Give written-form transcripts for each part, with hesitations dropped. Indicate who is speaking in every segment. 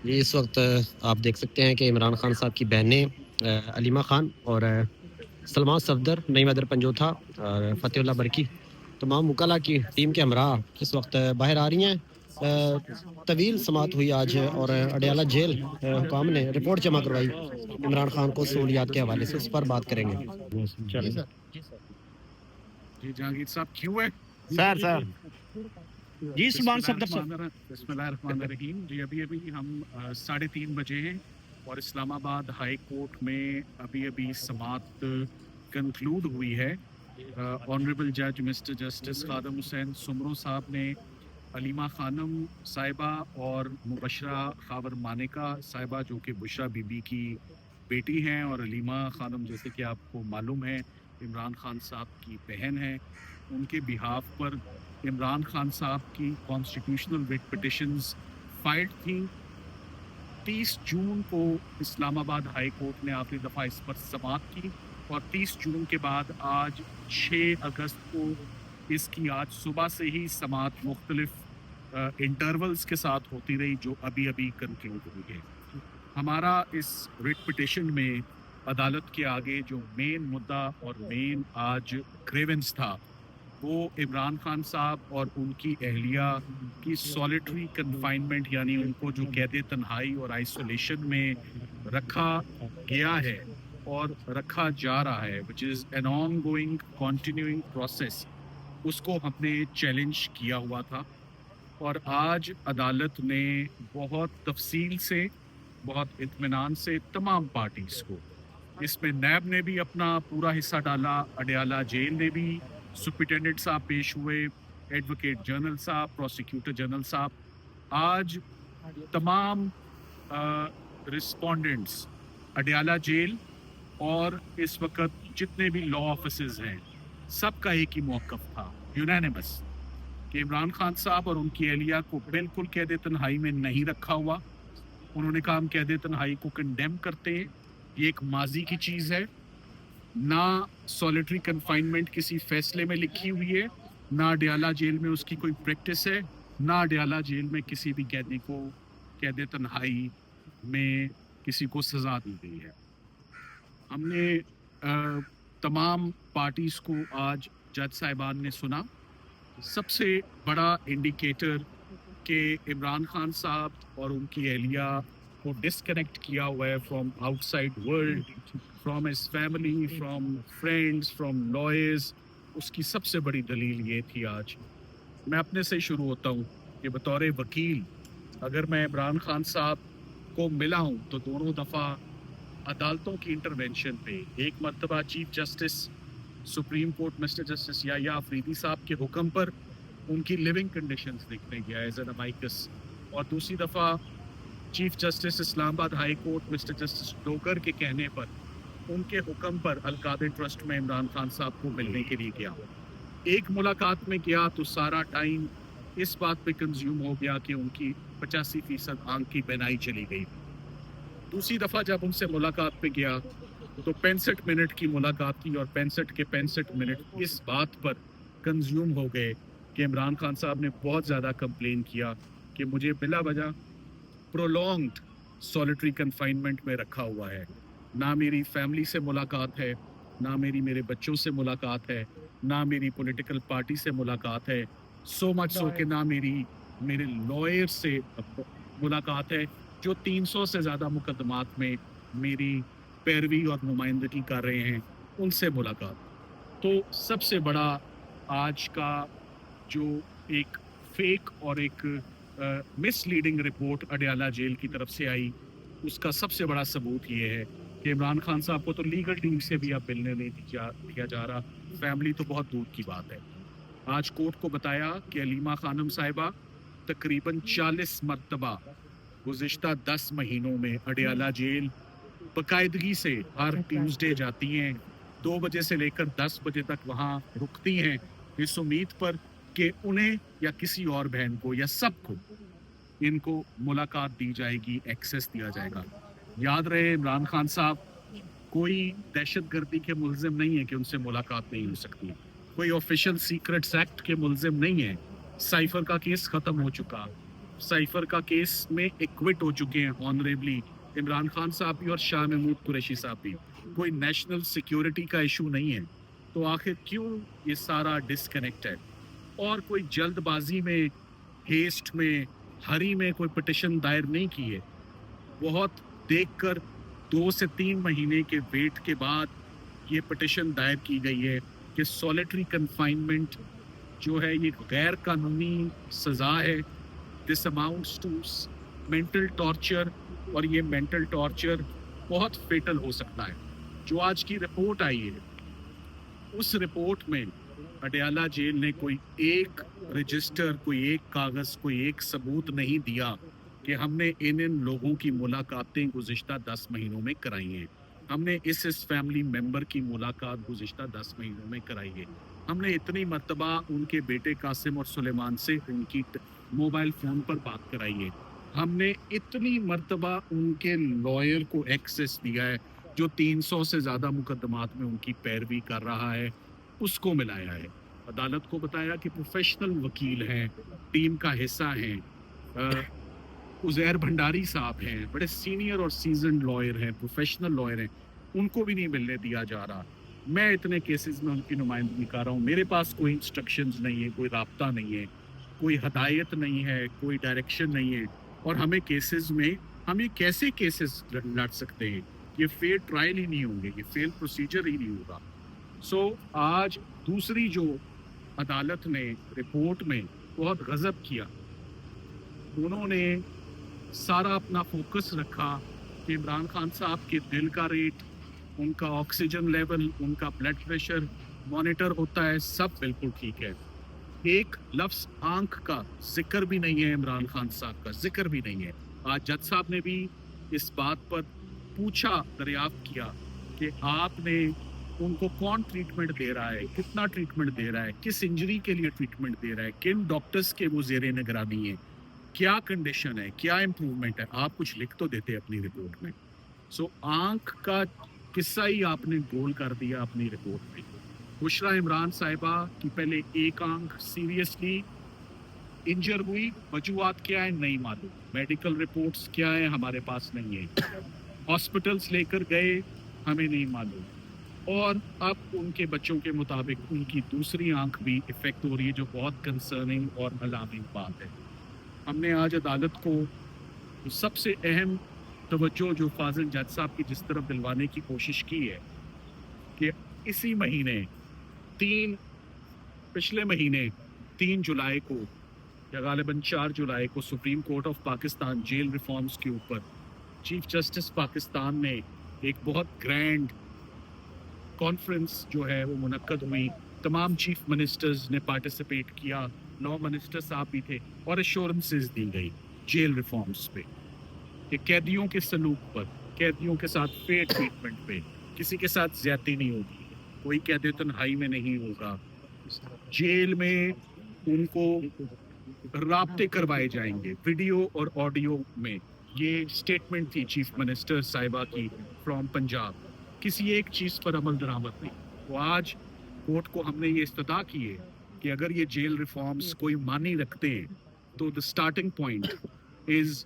Speaker 1: یہ اس وقت آپ دیکھ سکتے ہیں کہ عمران خان صاحب کی بہنیں علیمہ خان اور سلمان صفدر، نعیم حیدر پنجوتھا اور فتح اللہ برکی تمام وکلاء کی ٹیم کے ہمراہ اس وقت باہر آ رہی ہیں۔ طویل سماعت ہوئی آج اور اڈیالہ جیل حکام نے رپورٹ جمع کروائی عمران خان کو سہولیات کے حوالے سے، اس پر بات کریں گے۔
Speaker 2: جی جہانگیر صاحب کیوں ہے
Speaker 3: سر جی سلمان صفدر
Speaker 2: بسم اللہ الرحمن الرحیم۔ جی ابھی ہم 3:30 بجے ہیں اور اسلام آباد ہائی کورٹ میں ابھی سماعت کنکلوڈ ہوئی ہے۔ آنریبل جج مسٹر جسٹس خادم حسین سمرو صاحب نے علیمہ خانم صاحبہ اور مبشرہ خاور مانیکا صاحبہ جو کہ بشرا بی بی کی بیٹی ہیں، اور علیمہ خانم جیسے کہ آپ کو معلوم ہے عمران خان صاحب کی بہن ہیں، ان کے بہاف پر عمران خان صاحب کی کانسٹیٹیوشنل ریٹ پٹیشنز فائلڈ تھیں۔ 30 جون کو اسلام آباد ہائی کورٹ نے آخری دفعہ اس پر سماعت کی، اور 30 جون کے بعد آج 6 اگست کو اس کی آج صبح سے ہی سماعت مختلف انٹرولز کے ساتھ ہوتی رہی، جو ابھی کنکلوڈ ہوئی ہے۔ ہمارا اس ریٹ پٹیشن میں عدالت کے آگے جو مین مدعا اور مین آج گریونس تھا وہ عمران خان صاحب اور ان کی اہلیہ کی سولیٹری کنفائنمنٹ، یعنی ان کو جو قید تنہائی اور آئسولیشن میں رکھا گیا ہے اور رکھا جا رہا ہے which is an ongoing continuing process، اس کو ہم نے چیلنج کیا ہوا تھا۔ اور آج عدالت نے بہت تفصیل سے، بہت اطمینان سے تمام پارٹیز کو، اس میں نیب نے بھی اپنا پورا حصہ ڈالا، اڈیالہ جیل نے بھی، سپرنٹینڈنٹ صاحب پیش ہوئے، ایڈوکیٹ جنرل صاحب، پروسیکیوٹر جنرل صاحب، آج تمام رسپونڈنٹس اڈیالہ جیل اور اس وقت جتنے بھی لا آفیسز ہیں سب کا ایک ہی موقف تھا، یونینیمس، کہ عمران خان صاحب اور ان کی اہلیہ کو بالکل قید تنہائی میں نہیں رکھا ہوا۔ انہوں نے کہا ہم قید تنہائی کو کنڈیم کرتے ہیں، یہ ایک ماضی کی چیز ہے، نہ سولیٹری کنفائنمنٹ کسی فیصلے میں لکھی ہوئی ہے، نہ اڈیالہ جیل میں اس کی کوئی پریکٹس ہے، نہ اڈیالہ جیل میں کسی بھی قیدی کو قید تنہائی میں کسی کو سزا دی گئی ہے۔ ہم نے تمام پارٹیز کو آج جج صاحبان نے سنا۔ سب سے بڑا انڈیکیٹر کہ عمران خان صاحب اور ان کی اہلیہ کو ڈسکنیکٹ کیا ہوا ہے from outside world, from his family, from friends, from lawyers, اس کی سب سے بڑی دلیل یہ تھی۔ آج میں اپنے سے شروع ہوتا ہوں کہ بطور وکیل اگر میں عمران خان صاحب کو ملا ہوں تو دونوں دفعہ عدالتوں کی انٹرونشن پہ، ایک مرتبہ chief justice supreme court mister justice Yahya Afridi sahib کے حکم پر ان کی لیونگ کنڈیشنز دیکھنے گیا ایز این امائکس، اور دوسری دفعہ chief justice Islamabad High Court mister justice Dogar کے کہنے پر ان کے حکم پر القادر ٹرسٹ میں عمران خان صاحب کو ملنے کے لیے گیا۔ ایک ملاقات میں گیا تو سارا ٹائم اس بات پہ کنزیوم ہو گیا کہ ان کی 85% آنکھ کی بینائی چلی گئی۔ دوسری دفعہ جب ان سے ملاقات پہ گیا تو 65 منٹ کی ملاقات کی، اور 65 کے 65 منٹ اس بات پر کنزیوم ہو گئے کہ عمران خان صاحب نے بہت زیادہ کمپلین کیا کہ مجھے بلا وجہ پرولونگڈ سولیٹری کنفائنمنٹ میں رکھا ہوا ہے، نہ میری فیملی سے ملاقات ہے، نہ میرے بچوں سے ملاقات ہے، نہ میری پولیٹیکل پارٹی سے ملاقات ہے، سو مچ سو کہ نہ میرے لائر سے ملاقات ہے جو 300 سے زیادہ مقدمات میں میری پیروی اور نمائندگی کر رہے ہیں، ان سے ملاقات۔ تو سب سے بڑا آج کا جو ایک فیک اور ایک مس لیڈنگ رپورٹ اڈیالہ جیل کی طرف سے آئی، اس کا سب سے بڑا ثبوت یہ ہے کہ عمران خان صاحب کو تو لیگل ٹیم سے بھی اب ملنے نہیں دیا جا رہا، فیملی تو بہت دور کی بات ہے۔ آج کورٹ کو بتایا کہ علیمہ خانم صاحبہ تقریباً 40 مرتبہ گزشتہ 10 مہینوں میں اڈیالہ جیل باقاعدگی سے ہر ٹیوزڈے جاتی ہیں، 2 بجے سے لے کر 10 بجے تک وہاں رکتی ہیں، اس امید پر کہ انہیں یا کسی اور بہن کو یا سب کو ان کو ملاقات دی جائے گی، ایکسیس دیا جائے گا۔ یاد رہے عمران خان صاحب کوئی دہشت گردی کے ملزم نہیں ہے کہ ان سے ملاقات نہیں ہو سکتی، کوئی آفیشل سیکرٹس ایکٹ کے ملزم نہیں ہے، سائفر کا کیس ختم ہو چکا، साइफर का केस में एक्विट हो चुके हैं ऑनरेबली इमरान खान साहब भी और शाह महमूद कुरैशी साहब भी। कोई नेशनल सिक्योरिटी का इशू नहीं है, तो आखिर क्यों ये सारा डिस्कनेक्ट है? और कोई जल्दबाजी में, हेस्ट में, हरी में कोई पिटिशन दायर नहीं की है। बहुत देखकर 2 से 3 महीने के वेट के बाद ये पिटिशन दायर की गई है कि सॉलिटरी कन्फाइनमेंट जो है ये गैर कानूनी सज़ा है। This amounts to mental torture, और ये मेंटल टॉर्चर बहुत फेटल हो सकता है। जो आज की रिपोर्ट आई है, उस रिपोर्ट में अडयाला जेल ने कोई एक रजिस्टर, कोई एक कागज़, कोई एक सबूत नहीं दिया कि हमने इन लोगों की मुलाकातें गुज़िश्ता 10 महीनों में कराई हैं। हमने इस फैमिली मेंबर की मुलाकात गुज़िश्ता 10 महीनों में कराई है। हमने इतनी मर्तबा उनके बेटे कासिम और सुलेमान से उनकी मोबाइल फ़ोन पर बात कराई है। हमने इतनी मर्तबा उनके लॉयर को एक्सेस दिया है जो 300 से ज़्यादा मुकदमात में उनकी पैरवी कर रहा है, उसको मिलाया है। अदालत को बताया कि प्रोफेशनल वकील हैं, टीम का हिस्सा हैं। उज़ैर भंडारी साहब हैं, बड़े सीनियर और सीजन्ड लॉयर हैं, प्रोफेशनल लॉयर हैं, उनको भी नहीं मिलने दिया जा रहा। मैं इतने केसेस में उनकी नुमाइंदगी कर रहा हूँ, मेरे पास कोई इंस्ट्रक्शंस नहीं है, कोई राब्ता नहीं है, कोई हदायत नहीं है, कोई डायरेक्शन नहीं है। और हमें केसेस में, हम ये कैसे केसेस लड़ सकते हैं? ये फेयर ट्रायल ही नहीं होंगे, ये फेयर प्रोसीजर ही नहीं होगा। सो आज दूसरी जो अदालत ने रिपोर्ट में बहुत गज़ब किया, उन्होंने सारा अपना फोकस रखा कि इमरान खान साहब के दिल का रेट, उनका ऑक्सीजन लेवल, उनका ब्लड प्रेशर मॉनिटर होता है, सब बिल्कुल ठीक है। एक लफ्ज़ आंख का जिक्र भी नहीं है, इमरान खान साहब का जिक्र भी नहीं है। आज जज साहब ने भी इस बात पर पूछा, दरियाफ्त किया कि आपने उनको कौन ट्रीटमेंट दे रहा है, कितना ट्रीटमेंट दे रहा है, किस इंजरी के लिए ट्रीटमेंट दे रहा है, किन डॉक्टर्स के वो ज़ेरे निगरानी है, क्या कंडीशन है, क्या इम्प्रूवमेंट है। आप कुछ लिख तो देते अपनी रिपोर्ट में। सो आंख का किस्सा ही आपने गोल कर दिया अपनी रिपोर्ट में। बुशरा इमरान साहिबा की पहले एक आंख सीरियसली इंजर हुई, वजूहात क्या है नहीं मालूम, मेडिकल रिपोर्ट्स क्या है हमारे पास नहीं है, हॉस्पिटल्स लेकर गए हमें नहीं मालूम, और अब उनके बच्चों के मुताबिक उनकी दूसरी आंख भी इफेक्ट हो रही है, जो बहुत कंसर्निंग और अलार्मिंग बात है। हमने आज अदालत को सबसे अहम तवज्जो जो फाजिल जज साहब की जिस तरफ दिलवाने की कोशिश की है कि इसी महीने पिछले महीने 3 जुलाई को या गालिबन 4 जुलाई को Supreme Court of Pakistan jail reforms के ऊपर चीफ जस्टिस पाकिस्तान ने एक बहुत ग्रैंड कॉन्फ्रेंस जो है वो मुनक्कद हुई। तमाम चीफ मिनिस्टर्स ने पार्टिसिपेट किया, 9 मिनिस्टर साहब भी थे, और एश्योरेंसेस दी गई जेल रिफॉर्म्स पे कि कैदियों के सलूक पर, कैदियों के साथ फेयर ट्रीटमेंट पे, किसी के साथ ज्यादती नहीं होगी, कोई कैद तन्हाई में नहीं होगा, जेल में उनको राब्ते करवाए जाएंगे वीडियो और ऑडियो में। ये स्टेटमेंट थी चीफ मिनिस्टर साहिबा की फ्रॉम पंजाब। किसी एक चीज़ पर अमल दरामद नहीं। तो आज कोर्ट को हमने ये इस्तदा की है कि अगर ये जेल रिफॉर्म्स कोई मानी रखते हैं तो the starting point is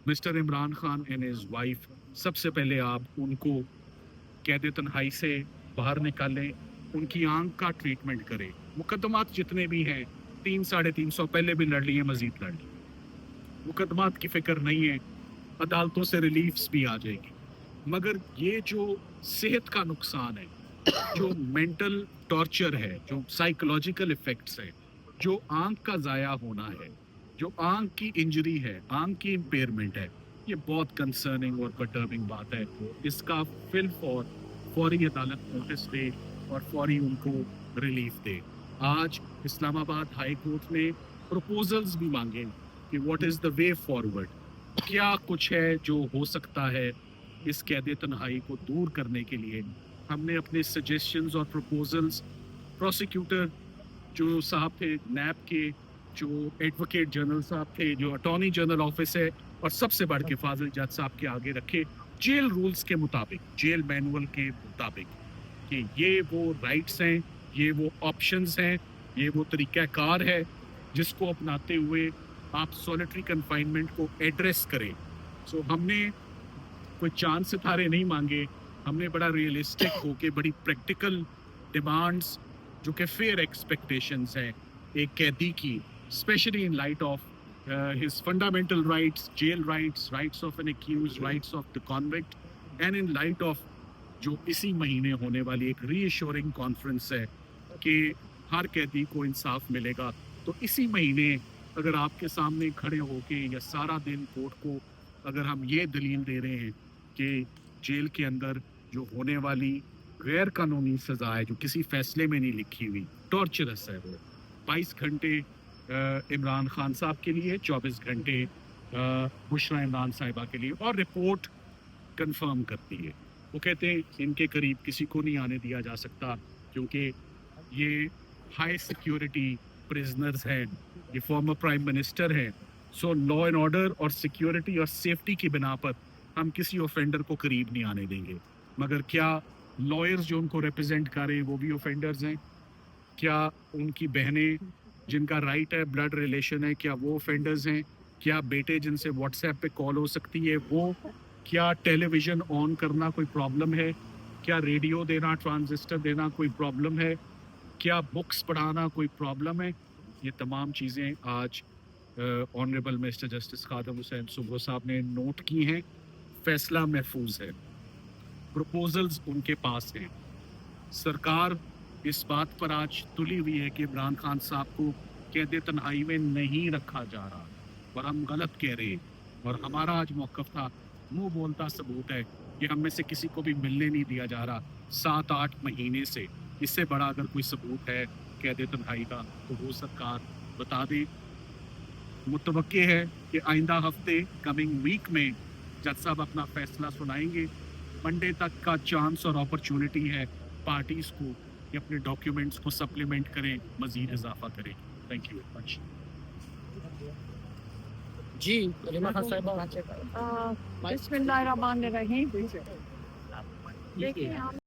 Speaker 2: mister Imran Khan and his wife. सबसे पहले आप उनको कैद तन्हाई से बाहर निकालें, उनकी आंख का ट्रीटमेंट करें। मुकदमात जितने भी हैं 300-350 पहले भी लड़ लिए, मजीद लड़ लिए, मुकदमात की फिक्र नहीं है, अदालतों से रिलीफ्स भी आ जाएगी। मगर ये जो सेहत का नुकसान है, जो मेंटल टॉर्चर है, जो साइकोलॉजिकल इफेक्ट्स है, जो आंख का ज़ाया होना है, जो आंख की इंजरी है, आंख की इम्पेयरमेंट है, ये बहुत कंसर्निंग और परटर्बिंग बात है। इसका फौरी अदालत नोटिस दे और फौरी उनको रिलीफ दे। आज इस्लामाबाद हाई कोर्ट ने प्रपोजल्स भी मांगे कि what is the way forward, क्या कुछ है जो हो सकता है इस कैद तन्हाई को दूर करने के लिए। हमने अपने सजेशंस और प्रपोजल्स प्रोसिक्यूटर जो साहब थे, नैब के जो एडवोकेट जनरल साहब थे, जो अटॉर्नी जनरल ऑफिस है, और सबसे बढ़ के फाजिल जज साहब के आगे रखे, जेल रूल्स के मुताबिक, जेल मैनुअल के मुताबिक, कि ये वो राइट्स हैं, ये वो ऑप्शंस हैं, ये वो तरीक़ाकार है जिसको अपनाते हुए आप सॉलिटरी कन्फाइनमेंट को एड्रेस करें। सो हमने कोई चांद सितारे नहीं मांगे, हमने बड़ा रियलिस्टिक होके बड़ी प्रैक्टिकल डिमांड्स जो कि फेयर एक्सपेक्टेशंस हैं एक कैदी की, specially in light of his fundamental rights, jail rights, rights of an accused, rights of the convict, and in light of जो इसी महीने होने वाली एक रीअश्योरिंग कॉन्फ्रेंस है कि हर कैदी को इंसाफ मिलेगा। तो इसी महीने अगर आपके सामने खड़े होके या सारा दिन कोर्ट को अगर हम ये दलील दे रहे हैं कि जेल के अंदर जो होने वाली गैर कानूनी सज़ा है जो किसी फैसले में नहीं लिखी हुई, टॉर्चरस है, वो 22 घंटे इमरान खान साहब के लिए, 24 घंटे बुशरा इमरान साहिबा के लिए, और रिपोर्ट कंफर्म करती है। वो कहते हैं इनके करीब किसी को नहीं आने दिया जा सकता क्योंकि ये हाई सिक्योरिटी प्रिजनर्स हैं, ये फॉर्मर प्राइम मिनिस्टर हैं। सो लॉ एंड ऑर्डर और सिक्योरिटी और सेफ्टी की बिना पर हम किसी ऑफेंडर को करीब नहीं आने देंगे। मगर क्या लॉयर्स जो उनको रिप्रेजेंट कर रहे हैं वो भी ऑफेंडर्स हैं? क्या उनकी बहनें जिनका राइट है, ब्लड रिलेशन है, क्या वो ऑफेंडर्स हैं? क्या बेटे जिनसे व्हाट्सएप पे कॉल हो सकती है वो? क्या टेलीविज़न ऑन करना कोई प्रॉब्लम है? क्या रेडियो देना, ट्रांजिस्टर देना कोई प्रॉब्लम है? क्या बुक्स पढ़ाना कोई प्रॉब्लम है? ये तमाम चीज़ें आज honourable mister justice Khadim Hussain Subro sahib ने नोट की हैं। फैसला महफूज है, प्रपोजल्स उनके पास हैं। सरकार इस बात पर आज तुली हुई है कि इमरान खान साहब को कैद तन्हाई में नहीं रखा जा रहा और हम गलत कह रहे हैं। और हमारा आज मौक़िफ़ था, मुंह बोलता सबूत है कि हम में से किसी को भी मिलने नहीं दिया जा रहा 7-8 महीने से। इससे बड़ा अगर कोई सबूत है कैद तन्हाई का तो वो सरकार बता दे। मुतवक्के है कि आइंदा हफ्ते कमिंग वीक में जज साहब अपना फैसला सुनाएंगे। मंडे तक का चांस और अपॉर्चुनिटी है पार्टीज़ को कि अपने डॉक्यूमेंट्स को सप्लीमेंट करें, मज़ीद इजाफा करें। Thank you very much.
Speaker 1: जी अलीमा खान साहिबा।
Speaker 4: बिस्मिल्लाहिर्रहमानिर्रहीम। देखिए हम